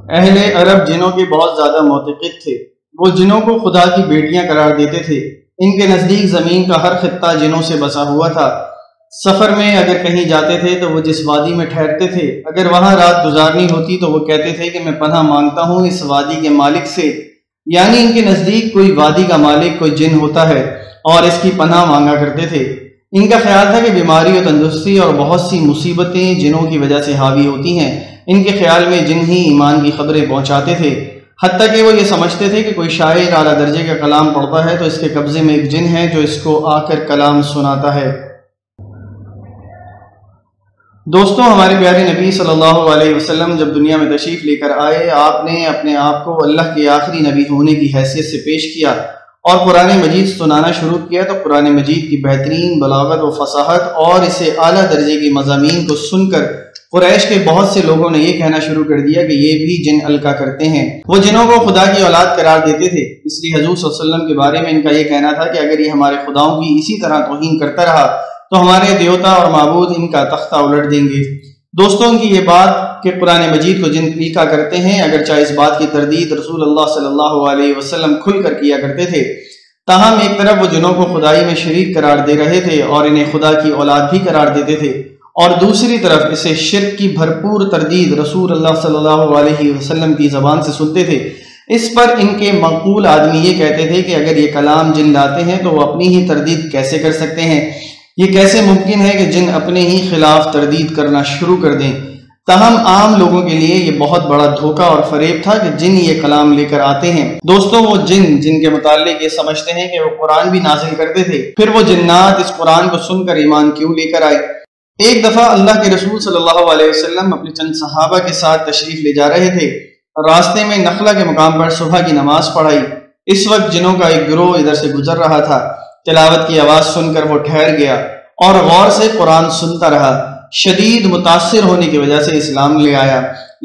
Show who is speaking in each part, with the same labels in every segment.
Speaker 1: اہل عرب جنوں کے بہت زیادہ معتقد تھے، وہ جنوں کو خدا کی بیٹیاں قرار دیتے تھے۔ ان کے نزدیک زمین کا ہر خطہ جنوں سے بسا ہوا تھا۔ سفر میں اگر کہیں جاتے تھے تو وہ جس وادی میں ٹھہرتے تھے، اگر وہاں رات گزارنی ہوتی تو وہ کہتے تھے کہ میں پناہ مانگتا ہوں اس وادی کے مالک سے، یعنی ان کے نزدیک کوئی وادی کا مالک کوئی جن ہوتا ہے اور اس کی پناہ مانگا کرتے تھے۔ ان کا خیال تھا کہ بیماری و تندرستی اور بہت سی مصیبتیں جنوں کی وجہ سے حاوی ہوتی ہیں۔ ان کے خیال میں جن ہی ایمان کی خبریں پہنچاتے تھے، حتیٰ کہ وہ یہ سمجھتے تھے کہ کوئی شاعر اعلیٰ درجے کا کلام پڑھتا ہے تو اس کے قبضے میں ایک جن ہے جو اس کو آ کر کلام سناتا ہے۔ دوستوں، ہمارے پیارے نبی صلی اللہ علیہ وسلم جب دنیا میں تشریف لے کر آئے، آپ نے اپنے آپ کو اللہ کے آخری نبی ہونے کی حیثیت سے پیش کیا اور قرآن مجید سنانا شروع کیا تو قرآن مجید کی بہترین بلاغت و فصاحت اور اسے اعلیٰ درجے کی مضامین کو سن کر قریش کے بہت سے لوگوں نے یہ کہنا شروع کر دیا کہ یہ بھی جن القا کرتے ہیں۔ وہ جنوں کو خدا کی اولاد قرار دیتے تھے، اس لیے حضور صلی اللہ علیہ وسلم کے بارے میں ان کا یہ کہنا تھا کہ اگر یہ ہمارے خداؤں کی اسی طرح توہین کرتا رہا تو ہمارے دیوتا اور معبود ان کا تختہ الٹ دیں گے۔ دوستوں کی یہ بات کہ قرآن مجید کو جن القا کرتے ہیں، اگرچہ اس بات کی تردید رسول اللہ صلی اللہ علیہ وسلم کھل کر کیا کرتے تھے، تاہم ایک طرف وہ جنوں کو خدائی میں شریک قرار دے رہے تھے اور انہیں خدا کی اولاد بھی قرار دیتے تھے، اور دوسری طرف اسے شرک کی بھرپور تردید رسول اللہ صلی اللہ علیہ وسلم کی زبان سے سنتے تھے۔ اس پر ان کے معقول آدمی یہ کہتے تھے کہ اگر یہ کلام جن لاتے ہیں تو وہ اپنی ہی تردید کیسے کر سکتے ہیں؟ یہ کیسے ممکن ہے کہ جن اپنے ہی خلاف تردید کرنا شروع کر دیں؟ تاہم عام لوگوں کے لیے یہ بہت بڑا دھوکہ اور فریب تھا کہ جن یہ کلام لے کر آتے ہیں۔ دوستوں، وہ جن کے متعلق یہ سمجھتے ہیں کہ وہ قرآن بھی نازل کرتے تھے، پھر وہ جنات اس قرآن کو سن کر ایمان کیوں لے کر آئے؟ ایک دفعہ اللہ کے رسول صلی اللہ علیہ وسلم اپنے چند صحابہ کے ساتھ تشریف لے جا رہے تھے۔ راستے میں نخلا کے مقام پر صبح کی نماز پڑھائی۔ اس وقت جنوں کا ایک گروہ ادھر سے گزر رہا تھا۔ تلاوت کی آواز سن کر وہ ٹھہر گیا اور غور سے قرآن سنتا رہا۔ شدید متاثر ہونے کی وجہ سے اسلام لے آیا،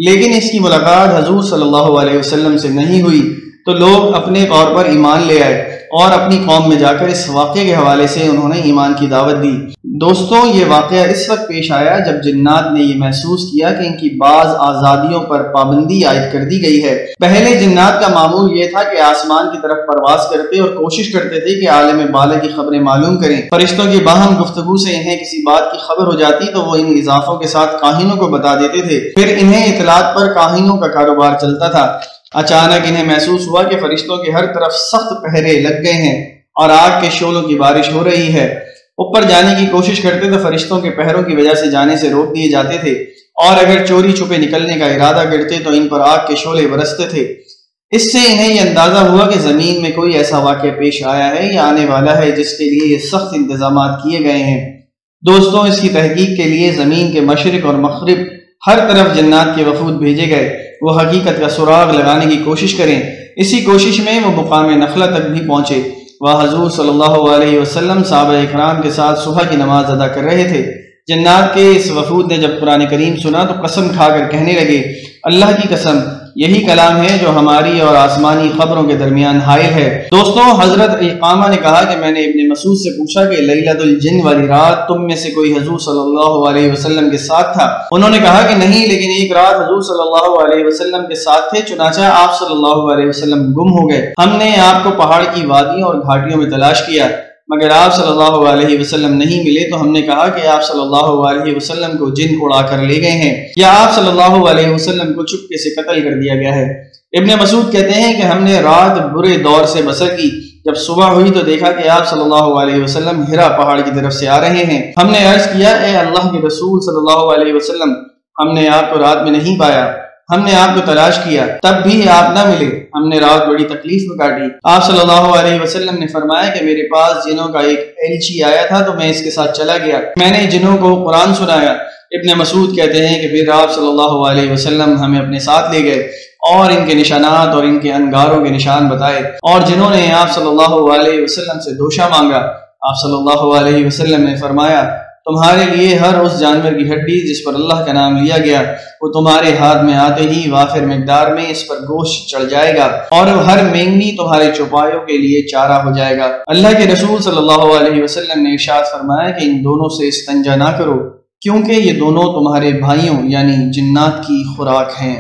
Speaker 1: لیکن اس کی ملاقات حضور صلی اللہ علیہ وسلم سے نہیں ہوئی تو لوگ اپنے طور پر ایمان لے آئے اور اپنی قوم میں جا کر اس واقعے کے حوالے سے انہوں نے ایمان کی دعوت دی۔ دوستوں، یہ واقعہ اس وقت پیش آیا جب جنات نے یہ محسوس کیا کہ ان کی بعض آزادیوں پر پابندی عائد کر دی گئی ہے۔ پہلے جنات کا معمول یہ تھا کہ آسمان کی طرف پرواز کرتے اور کوشش کرتے تھے کہ عالم بالا کی خبریں معلوم کریں۔ فرشتوں کی باہم گفتگو سے انہیں کسی بات کی خبر ہو جاتی تو وہ ان اضافوں کے ساتھ کاہنوں کو بتا دیتے تھے، پھر انہیں اطلاعات پر کاہنوں کا کاروبار چلتا تھا۔ اچانک انہیں محسوس ہوا کہ فرشتوں کے ہر طرف سخت پہرے لگ گئے ہیں اور آگ کے شعلوں کی بارش ہو رہی ہے۔ اوپر جانے کی کوشش کرتے تو فرشتوں کے پہروں کی وجہ سے جانے سے روک دیے جاتے تھے، اور اگر چوری چھپے نکلنے کا ارادہ کرتے تو ان پر آگ کے شعلے برستے تھے۔ اس سے انہیں یہ اندازہ ہوا کہ زمین میں کوئی ایسا واقعہ پیش آیا ہے یا آنے والا ہے جس کے لیے یہ سخت انتظامات کیے گئے ہیں۔ دوستوں، اس کی تحقیق کے لیے زمین کے مشرق اور مغرب ہر طرف جنات کے وفود بھیجے گئے، وہ حقیقت کا سراغ لگانے کی کوشش کریں۔ اسی کوشش میں وہ مقام نخلا تک بھی پہنچے۔ وہ حضور صلی اللہ علیہ وسلم صحابہ اکرام کے ساتھ صبح کی نماز ادا کر رہے تھے۔ جنات کے اس وفود نے جب قرآن کریم سنا تو قسم کھا کر کہنے لگے، اللہ کی قسم، یہی کلام ہے جو ہماری اور آسمانی خبروں کے درمیان حائل ہے۔ دوستوں، حضرت اقامہ نے کہا کہ میں نے ابن مسعود سے پوچھا کہ لیلۃ الجن والی رات تم میں سے کوئی حضور صلی اللہ علیہ وسلم کے ساتھ تھا؟ انہوں نے کہا کہ نہیں، لیکن ایک رات حضور صلی اللہ علیہ وسلم کے ساتھ تھے، چنانچہ آپ صلی اللہ علیہ وسلم گم ہو گئے۔ ہم نے آپ کو پہاڑ کی وادیوں اور گھاٹیوں میں تلاش کیا، مگر آپ صلی اللہ علیہ وسلم نہیں ملے، تو ہم نے کہا کہ آپ صلی اللہ علیہ وسلم کو جن اڑا کر لے گئے ہیں، یا آپ صلی اللہ علیہ وسلم کو چپکے سے قتل کر دیا گیا ہے۔ ابن مسعود کہتے ہیں کہ ہم نے رات برے دور سے بسر کی، جب صبح ہوئی تو دیکھا کہ آپ صلی اللہ علیہ وسلم ہرا پہاڑ کی طرف سے آ رہے ہیں۔ ہم نے عرض کیا، اے اللہ کے رسول صلی اللہ علیہ وسلم، ہم نے آپ کو رات میں نہیں پایا، ہم نے آپ کو تلاش کیا، تب بھی آپ نہ ملے، ہم نے رات بڑی تکلیف میں کاٹی۔ آپ صلی اللہ علیہ وسلم نے فرمایا کہ میرے پاس جنوں کا ایک ایلچی آیا تھا تو میں اس کے ساتھ چلا گیا، میں نے جنوں کو قرآن سنایا۔ ابن مسعود کہتے ہیں کہ پھر آپ صلی اللہ علیہ وسلم ہمیں اپنے ساتھ لے گئے اور ان کے نشانات اور ان کے انگاروں کے نشان بتائے، اور جنہوں نے آپ صلی اللہ علیہ وسلم سے دوشہ مانگا، آپ صلی اللہ علیہ وسلم نے فرمایا، تمہارے لیے ہر اس جانور کی ہڈی جس پر اللہ کا نام لیا گیا، وہ تمہارے ہاتھ میں آتے ہی وافر مقدار میں اس پر گوشت چڑھ جائے گا، اور ہر مینگنی تمہارے چوپایوں کے لیے چارہ ہو جائے گا۔ اللہ کے رسول صلی اللہ علیہ وسلم نے ارشاد فرمایا کہ ان دونوں سے استنجا نہ کرو، کیونکہ یہ دونوں تمہارے بھائیوں یعنی جنات کی خوراک ہیں۔